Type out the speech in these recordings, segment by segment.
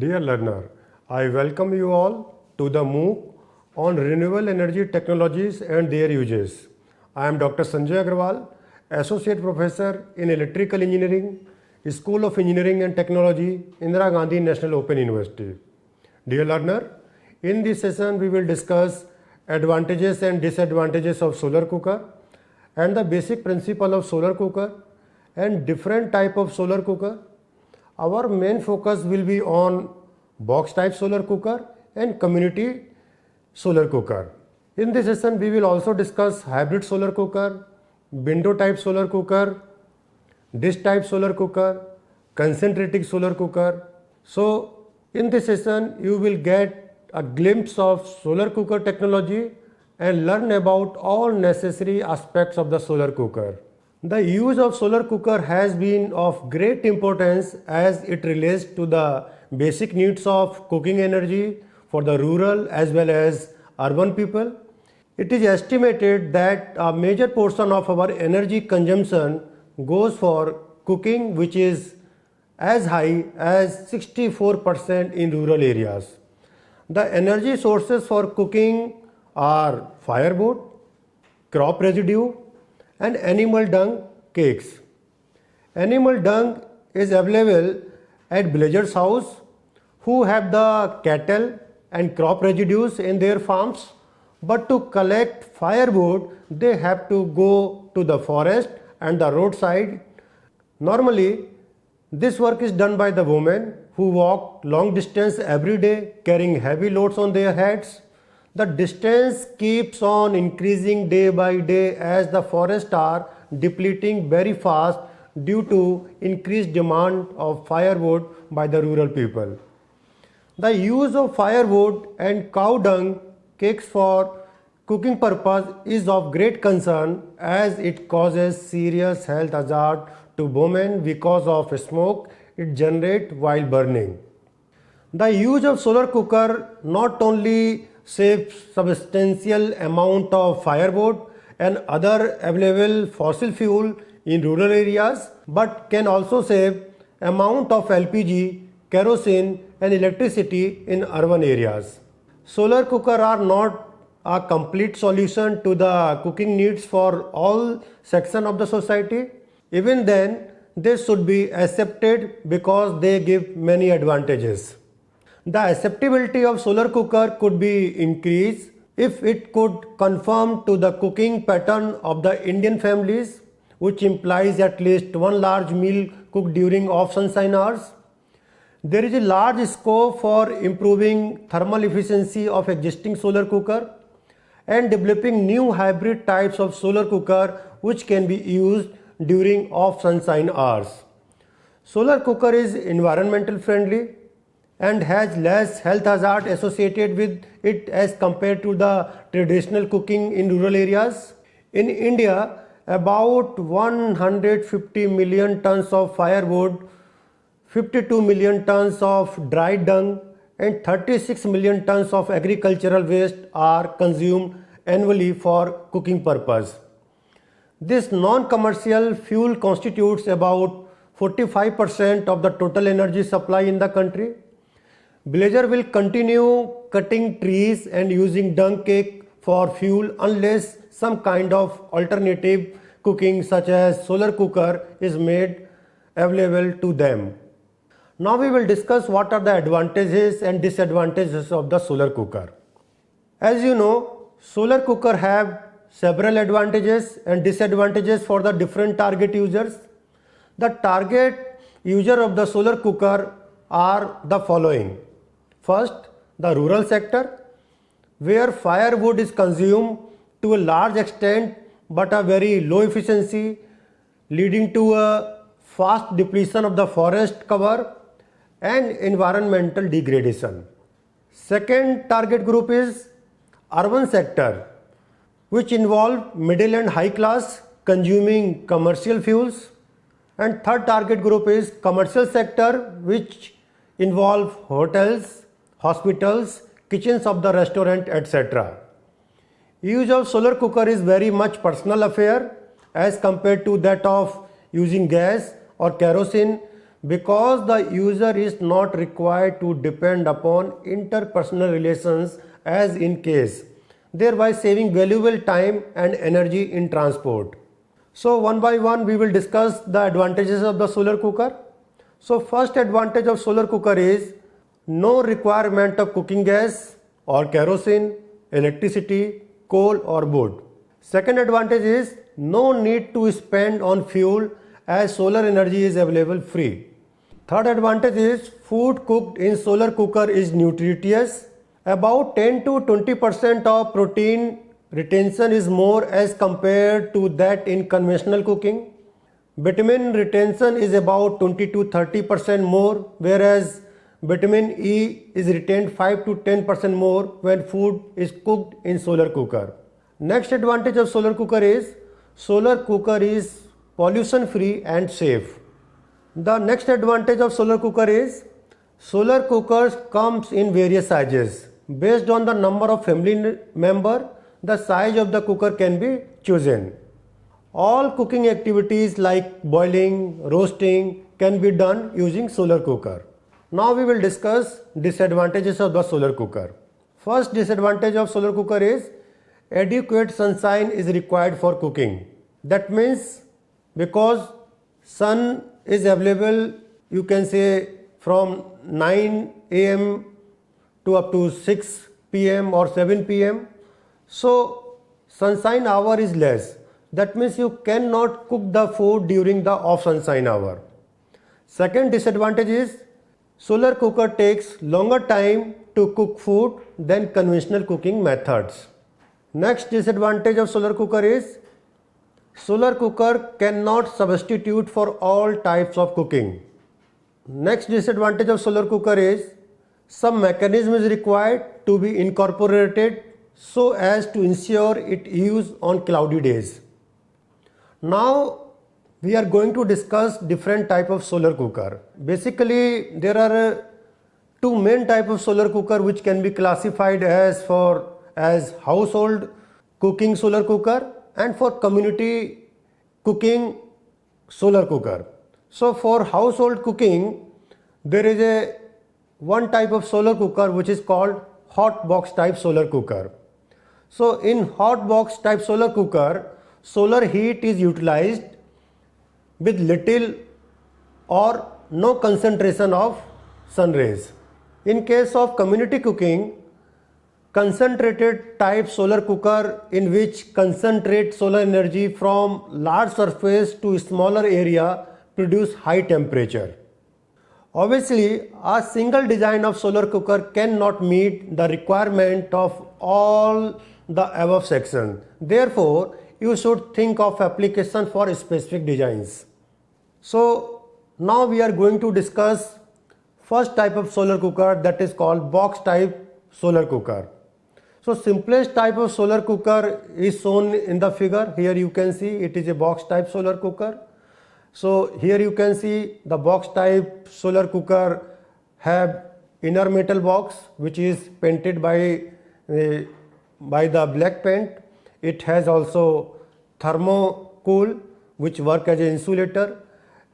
Dear learner, I welcome you all to the MOOC on renewable energy technologies and their uses. I am Dr. Sanjay Agrawal, Associate Professor in Electrical Engineering, School of Engineering and Technology, Indira Gandhi National Open University. Dear learner, in this session we will discuss advantages and disadvantages of solar cooker and the basic principle of solar cooker and different type of solar cooker. Our main focus will be on box type solar cooker and community solar cooker. In this session we will also discuss hybrid solar cooker, window type solar cooker, dish type solar cooker, concentrating solar cooker. So in this session you will get a glimpse of solar cooker technology and learn about all necessary aspects of the solar cooker. The use of solar cooker has been of great importance as it relates to the basic needs of cooking energy for the rural as well as urban people. It is estimated that a major portion of our energy consumption goes for cooking, which is as high as 64% in rural areas. The energy sources for cooking are firewood, crop residue, and animal dung cakes. Animal dung is available at villagers' house who have the cattle and crop residues in their farms, but to collect firewood they have to go to the forest and the roadside. Normally this work is done by the women who walk long distance every day carrying heavy loads on their heads. The distance keeps on increasing day by day as the forests are depleting very fast due to increased demand of firewood by the rural people. The use of firewood and cow dung cakes for cooking purpose is of great concern as it causes serious health hazard to women because of smoke it generates while burning. The use of solar cooker not only saves substantial amount of firewood and other available fossil fuel in rural areas, but can also save amount of LPG, kerosene and electricity in urban areas. Solar cooker are not a complete solution to the cooking needs for all sections of the society. Even then, they should be accepted because they give many advantages. The acceptability of solar cooker could be increased if it could conform to the cooking pattern of the Indian families, which implies at least one large meal cooked during off sunshine hours. There is a large scope for improving thermal efficiency of existing solar cooker and developing new hybrid types of solar cooker which can be used during off sunshine hours. Solar cooker is environmental friendly and has less health hazard associated with it as compared to the traditional cooking in rural areas. In India, about 150 million tons of firewood, 52 million tons of dry dung and 36 million tons of agricultural waste are consumed annually for cooking purpose. This non-commercial fuel constitutes about 45% of the total energy supply in the country. Villager will continue cutting trees and using dung cake for fuel unless some kind of alternative cooking such as solar cooker is made available to them. Now we will discuss what are the advantages and disadvantages of the solar cooker. As you know, solar cooker have several advantages and disadvantages for the different target users. The target user of the solar cooker are the following. First, the rural sector, where firewood is consumed to a large extent but a very low efficiency, leading to a fast depletion of the forest cover and environmental degradation. Second target group is urban sector, which involve middle and high class consuming commercial fuels. And third target group is commercial sector, which involve hotels, hospitals, kitchens of the restaurant, etc. Use of solar cooker is very much personal affair as compared to that of using gas or kerosene, because the user is not required to depend upon interpersonal relations as in case, thereby saving valuable time and energy in transport. So one by one we will discuss the advantages of the solar cooker. So first advantage of solar cooker is no requirement of cooking gas or kerosene, electricity, coal or wood. Second advantage is no need to spend on fuel as solar energy is available free. Third advantage is food cooked in solar cooker is nutritious. About 10 to 20% of protein retention is more as compared to that in conventional cooking. Vitamin retention is about 20 to 30% more, whereas vitamin E is retained 5 to 10% more when food is cooked in solar cooker. Next advantage of solar cooker is pollution free and safe. The next advantage of solar cooker is solar cookers comes in various sizes. Based on the number of family member, the size of the cooker can be chosen. All cooking activities like boiling, roasting can be done using solar cooker. Now we will discuss disadvantages of the solar cooker. First disadvantage of solar cooker is adequate sunshine is required for cooking. That means because sun is available, you can say from 9 am to up to 6 pm or 7 pm. So sunshine hour is less. That means you cannot cook the food during the off sunshine hour. Second disadvantage is solar cooker takes longer time to cook food than conventional cooking methods. Next disadvantage of solar cooker is solar cooker cannot substitute for all types of cooking. Next disadvantage of solar cooker is some mechanism is required to be incorporated so as to ensure its use on cloudy days. Now we are going to discuss different type of solar cooker. Basically there are two main type of solar cooker which can be classified as household cooking solar cooker and for community cooking solar cooker. So for household cooking there is one type of solar cooker which is called hot box type solar cooker. So in hot box type solar cooker, solar heat is utilized with little or no concentration of sun rays. In case of community cooking, concentrated type solar cooker in which concentrate solar energy from large surface to smaller area produce high temperature. Obviously, a single design of solar cooker cannot meet the requirement of all the above section. Therefore, you should think of application for specific designs. So now we are going to discuss first type of solar cooker, that is called box type solar cooker. So simplest type of solar cooker is shown in the figure. Here you can see it is a box type solar cooker. So here you can see the box type solar cooker have inner metal box which is painted by the black paint. It has also thermocool which work as an insulator,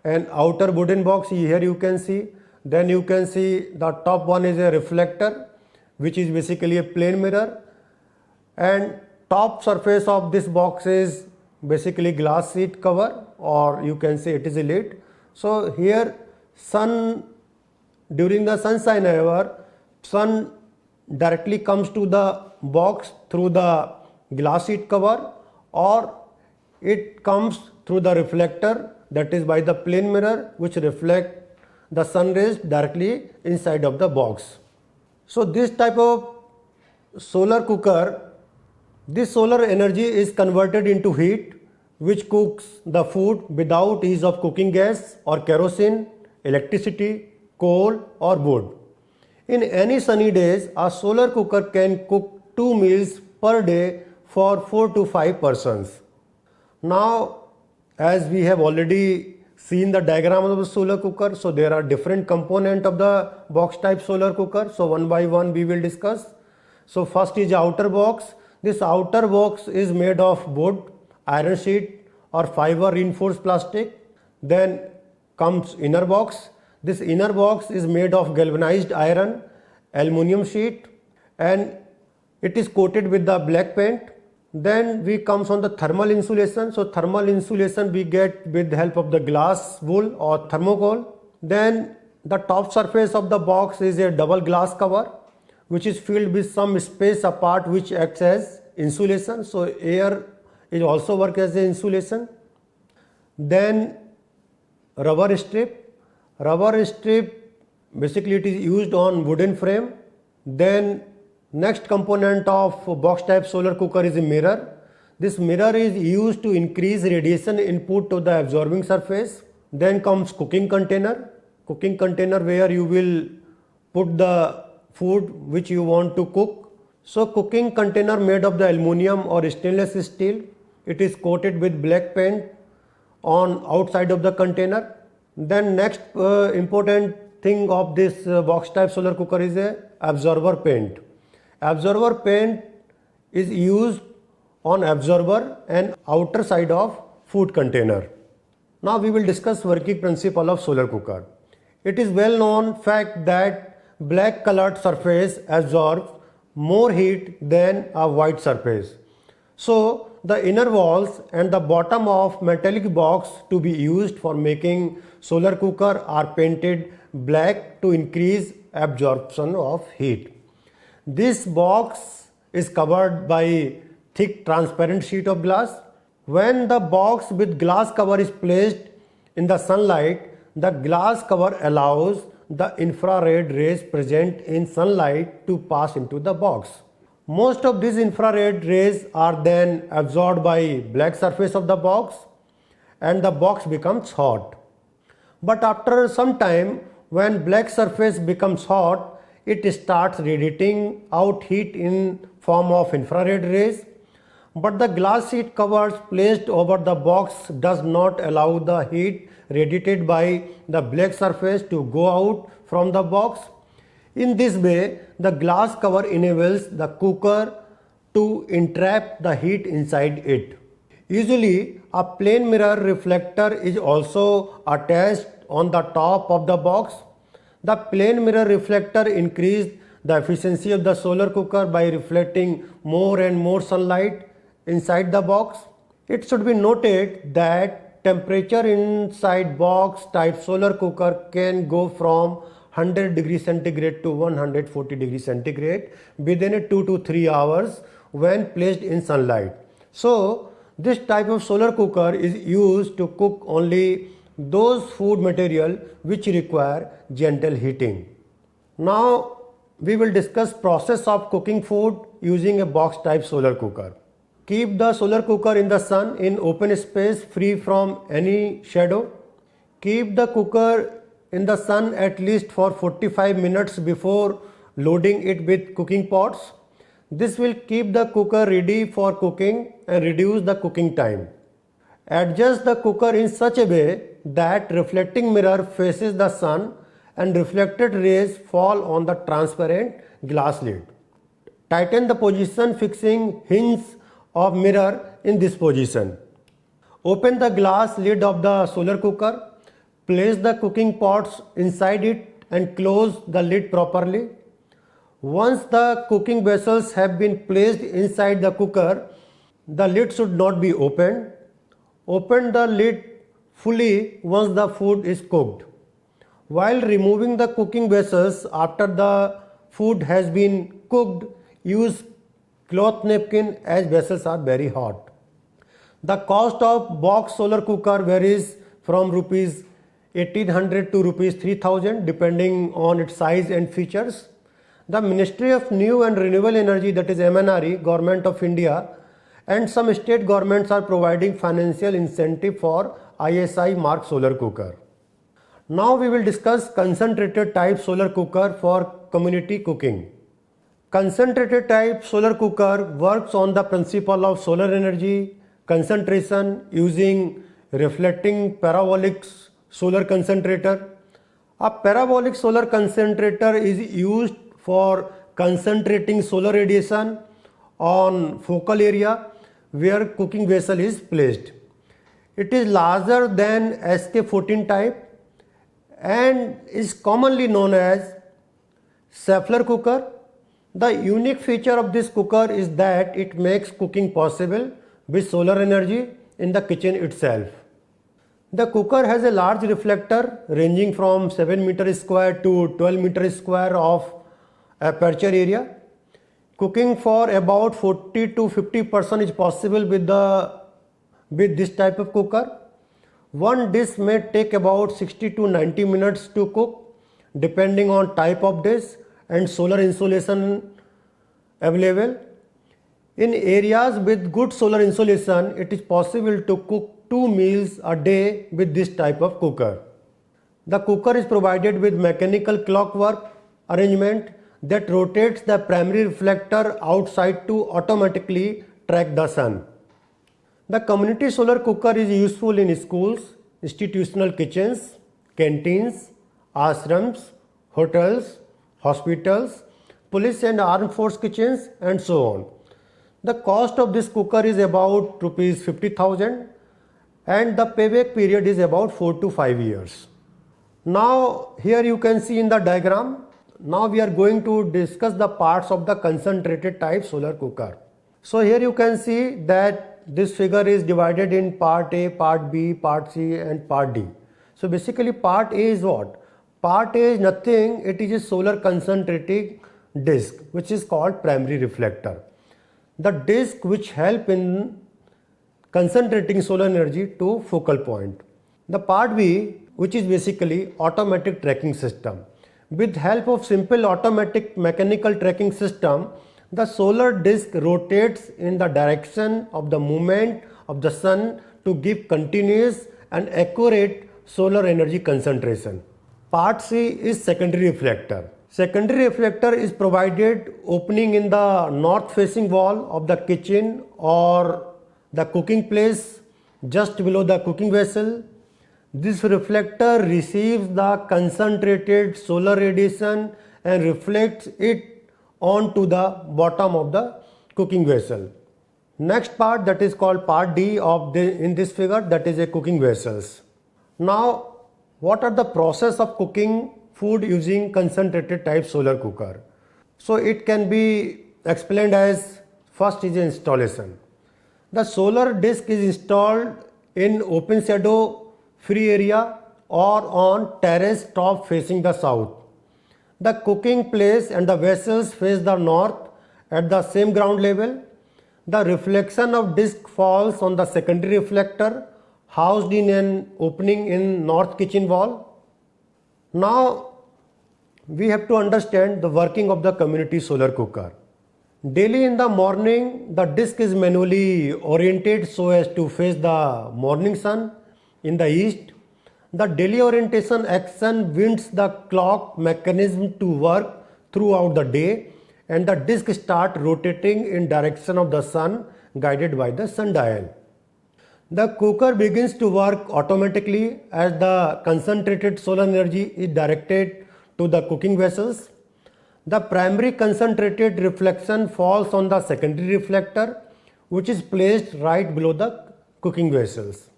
and outer wooden box here you can see. Then you can see the top one is a reflector which is basically a plane mirror, and top surface of this box is basically glass sheet cover, or you can say it is a lid. So here during the sunshine hour, sun directly comes to the box through the glass sheet cover, or it comes through the reflector, that is by the plane mirror which reflect the sun rays directly inside of the box. So this type of solar cooker, this solar energy is converted into heat which cooks the food without use of cooking gas or kerosene, electricity, coal or wood. In any sunny days, a solar cooker can cook 2 meals per day for 4 to 5 persons. Now, as we have already seen the diagram of the solar cooker, so there are different components of the box type solar cooker. So one by one we will discuss. So first is outer box. This outer box is made of wood, iron sheet or fiber reinforced plastic. Then comes inner box. This inner box is made of galvanized iron, aluminum sheet, and it is coated with the black paint. Then we comes on the thermal insulation. So thermal insulation we get with the help of the glass wool or thermocol. Then the top surface of the box is a double glass cover which is filled with some space apart which acts as insulation. So air is also work as a insulation. Then rubber strip. Rubber strip basically it is used on wooden frame. Then next component of box type solar cooker is a mirror. This mirror is used to increase radiation input to the absorbing surface. Then comes cooking container. Cooking container where you will put the food which you want to cook. So cooking container made of the aluminum or stainless steel. It is coated with black paint on outside of the container. Then next important thing of this box type solar cooker is a absorber paint. Absorber paint is used on absorber and outer side of food container. Now we will discuss working principle of solar cooker. It is well known fact that black colored surface absorbs more heat than a white surface. So the inner walls and the bottom of metallic box to be used for making solar cooker are painted black to increase absorption of heat. This box is covered by thick transparent sheet of glass. When the box with glass cover is placed in the sunlight, the glass cover allows the infrared rays present in sunlight to pass into the box. Most of these infrared rays are then absorbed by black surface of the box and the box becomes hot. But after some time, when black surface becomes hot, it starts radiating out heat in form of infrared rays. But the glass sheet covers placed over the box does not allow the heat radiated by the black surface to go out from the box. In this way, the glass cover enables the cooker to entrap the heat inside it. Usually, a plane mirror reflector is also attached on the top of the box. The plane mirror reflector increased the efficiency of the solar cooker by reflecting more and more sunlight inside the box. It should be noted that temperature inside box type solar cooker can go from 100 degrees centigrade to 140 degrees centigrade within 2 to 3 hours when placed in sunlight. So this type of solar cooker is used to cook only those food material which require gentle heating. Now we will discuss process of cooking food using a box type solar cooker. Keep the solar cooker in the sun in open space free from any shadow. Keep the cooker in the sun at least for 45 minutes before loading it with cooking pots. This will keep the cooker ready for cooking and reduce the cooking time. Adjust the cooker in such a way that reflecting mirror faces the sun and reflected rays fall on the transparent glass lid. Tighten the position fixing hinge of mirror in this position. Open the glass lid of the solar cooker. Place the cooking pots inside it and close the lid properly. Once the cooking vessels have been placed inside the cooker, the lid should not be opened. Open the lid fully once the food is cooked. While removing the cooking vessels after the food has been cooked, use cloth napkin as vessels are very hot. The cost of box solar cooker varies from rupees 1800 to rupees 3000 depending on its size and features. The Ministry of New and Renewable Energy, that is MNRE, Government of India, and some state governments are providing financial incentive for ISI mark solar cooker. Now we will discuss concentrated type solar cooker for community cooking. Concentrated type solar cooker works on the principle of solar energy concentration using reflecting parabolic solar concentrator. A parabolic solar concentrator is used for concentrating solar radiation on focal area where cooking vessel is placed. It is larger than SK14 type and is commonly known as Schaeffler cooker. The unique feature of this cooker is that it makes cooking possible with solar energy in the kitchen itself. The cooker has a large reflector ranging from 7 meter square to 12 meter square of aperture area. Cooking for about 40 to 50% is possible with this type of cooker. One dish may take about 60 to 90 minutes to cook depending on type of dish and solar insolation available. In areas with good solar insolation, it is possible to cook 2 meals a day with this type of cooker. The cooker is provided with mechanical clockwork arrangement that rotates the primary reflector outside to automatically track the sun. The community solar cooker is useful in schools, institutional kitchens, canteens, ashrams, hotels, hospitals, police and armed force kitchens, and so on. The cost of this cooker is about rupees 50,000 and the payback period is about 4 to 5 years. Now here you can see in the diagram. Now we are going to discuss the parts of the concentrated type solar cooker. So here you can see that this figure is divided in part A, part B, part C and part D. So basically part A is what? Part A is nothing, it is a solar concentrating disc which is called primary reflector. The disc which help in concentrating solar energy to focal point. The part B, which is basically automatic tracking system. With help of simple automatic mechanical tracking system, the solar disk rotates in the direction of the movement of the sun to give continuous and accurate solar energy concentration. Part C is secondary reflector. Secondary reflector is provided opening in the north facing wall of the kitchen or the cooking place just below the cooking vessel. This reflector receives the concentrated solar radiation and reflects it onto the bottom of the cooking vessel. Next part, that is called part D in this figure, that is a cooking vessels. Now what are the process of cooking food using concentrated type solar cooker? So it can be explained as first is installation. The solar disk is installed in open shadow free area or on terrace top facing the south. The cooking place and the vessels face the north at the same ground level. The reflection of disk falls on the secondary reflector housed in an opening in north kitchen wall. Now we have to understand the working of the community solar cooker. Daily in the morning, the disk is manually oriented so as to face the morning sun in the east. The daily orientation action winds the clock mechanism to work throughout the day and the disk start rotating in direction of the sun guided by the sundial. The cooker begins to work automatically as the concentrated solar energy is directed to the cooking vessels. The primary concentrated reflection falls on the secondary reflector which is placed right below the cooking vessels.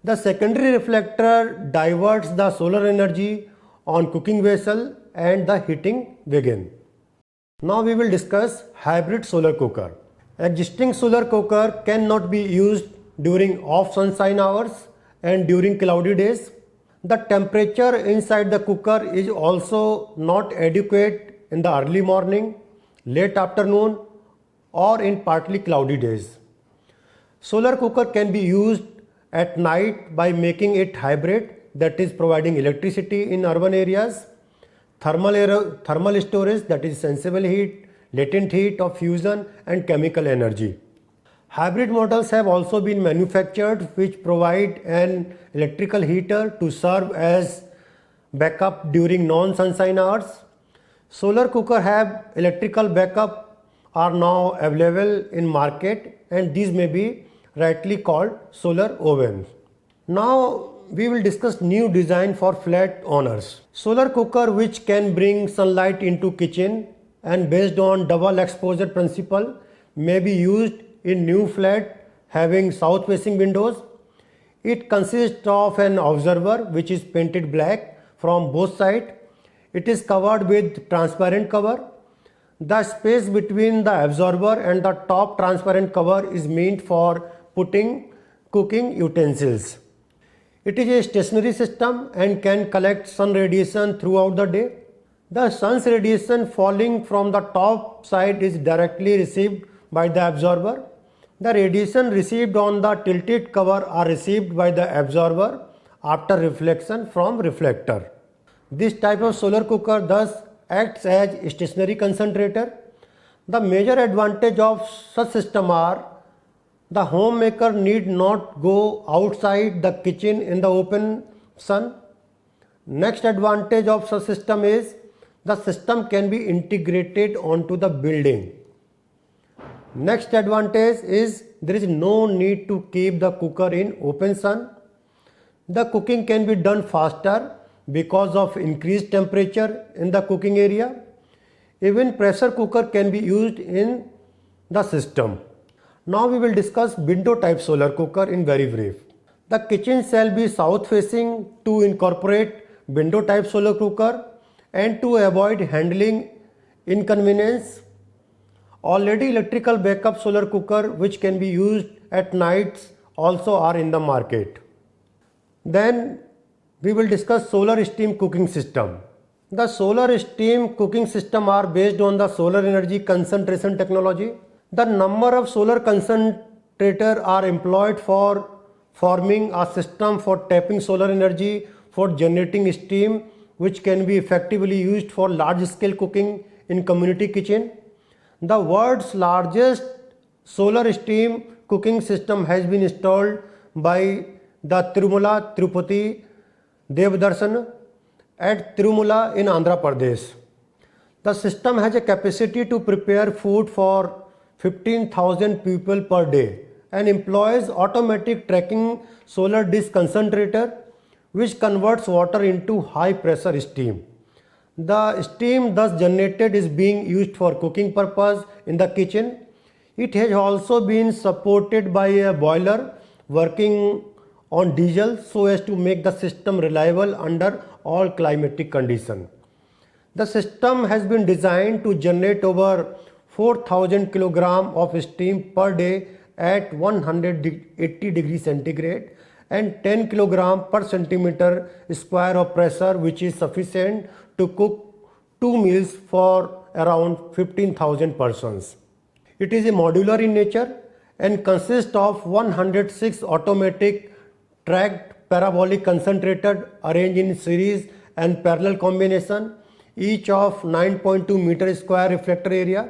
The secondary reflector diverts the solar energy on cooking vessel and the heating begins. Now we will discuss hybrid solar cooker. Existing solar cooker cannot be used during off sunshine hours and during cloudy days. The temperature inside the cooker is also not adequate in the early morning, late afternoon or in partly cloudy days. Solar cooker can be used at night by making it hybrid, that is providing electricity in urban areas, thermal storage, that is sensible heat, latent heat of fusion and chemical energy. Hybrid models have also been manufactured which provide an electrical heater to serve as backup during non-sunshine hours. Solar cooker have electrical backup are now available in market and these may be rightly called solar ovens. Now we will discuss new design for flat owners. Solar cooker which can bring sunlight into kitchen and based on double exposure principle may be used in new flat having south facing windows. It consists of an observer which is painted black from both sides. It is covered with transparent cover. The space between the absorber and the top transparent cover is meant for putting cooking utensils. It is a stationary system and can collect sun radiation throughout the day. The sun's radiation falling from the top side is directly received by the absorber. The radiation received on the tilted cover are received by the absorber after reflection from reflector. This type of solar cooker thus acts as a stationary concentrator. The major advantage of such system are: the homemaker need not go outside the kitchen in the open sun. Next advantage of such system is the system can be integrated onto the building. Next advantage is there is no need to keep the cooker in open sun. The cooking can be done faster because of increased temperature in the cooking area. Even pressure cooker can be used in the system. Now we will discuss window type solar cooker in very brief. The kitchen shall be south facing to incorporate window type solar cooker and to avoid handling inconvenience. Already electrical backup solar cooker which can be used at nights also are in the market. Then we will discuss solar steam cooking system. The solar steam cooking system are based on the solar energy concentration technology. The number of solar concentrators are employed for forming a system for tapping solar energy for generating steam which can be effectively used for large scale cooking in community kitchen. The world's largest solar steam cooking system has been installed by the Tirumala Tirupati Devdarshan at Tirumala in Andhra Pradesh. The system has a capacity to prepare food for 15,000 people per day and employs automatic tracking solar disk concentrator which converts water into high pressure steam. The steam thus generated is being used for cooking purpose in the kitchen. It has also been supported by a boiler working on diesel so as to make the system reliable under all climatic conditions. The system has been designed to generate over 4,000 kg of steam per day at 180 degrees centigrade and 10 kg per centimeter square of pressure, which is sufficient to cook 2 meals for around 15,000 persons. It is a modular in nature and consists of 106 automatic tracked parabolic concentrators arranged in series and parallel combination, each of 9.2 meter square reflector area.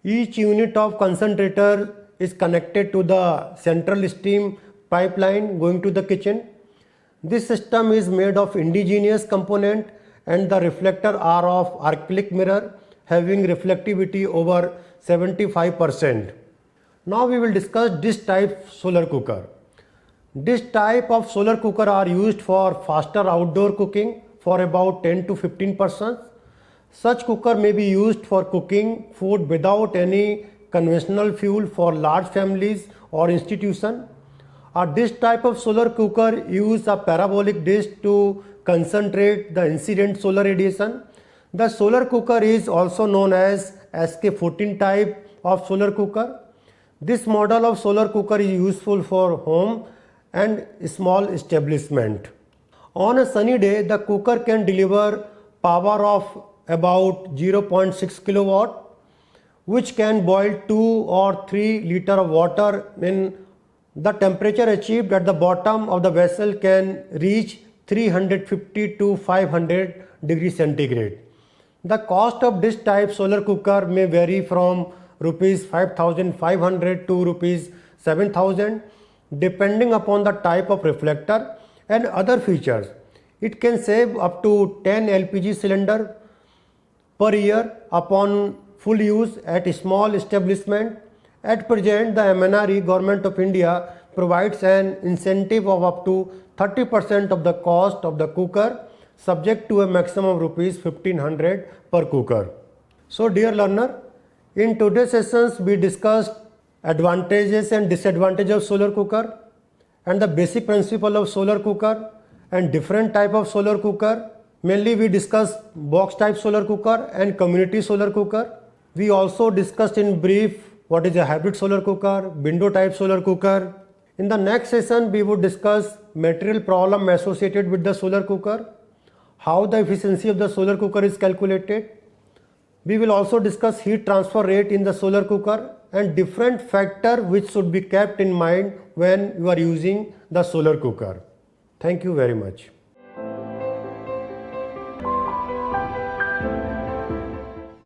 Each unit of concentrator is connected to the central steam pipeline going to the kitchen. This system is made of indigenous component and the reflector are of acrylic mirror having reflectivity over 75%. Now we will discuss dish type solar cooker. This type of solar cooker are used for faster outdoor cooking for about 10 to 15 persons. Such cooker may be used for cooking food without any conventional fuel for large families or institution. This type of solar cooker use a parabolic dish to concentrate the incident solar radiation. The solar cooker is also known as SK14 type of solar cooker. This model of solar cooker is useful for home and small establishment. On a sunny day, the cooker can deliver power of about 0.6 kilowatt, which can boil 2 or 3 liters of water. In the temperature achieved at the bottom of the vessel can reach 350 to 500 degrees centigrade. The cost of this type solar cooker may vary from rupees 5,500 to rupees 7,000 depending upon the type of reflector and other features. It can save up to 10 LPG cylinder per year upon full use at a small establishment. At present, the MNRE Government of India provides an incentive of up to 30% of the cost of the cooker, subject to a maximum of rupees 1,500 per cooker. So dear learner, in today's sessions we discussed advantages and disadvantages of solar cooker and the basic principle of solar cooker and different type of solar cooker Mainly we discussed box type solar cooker and community solar cooker. We also discussed in brief what is a hybrid solar cooker, window type solar cooker. In the next session, we would discuss material problem associated with the solar cooker, how the efficiency of the solar cooker is calculated. We will also discuss heat transfer rate in the solar cooker and different factors which should be kept in mind when you are using the solar cooker. Thank you very much.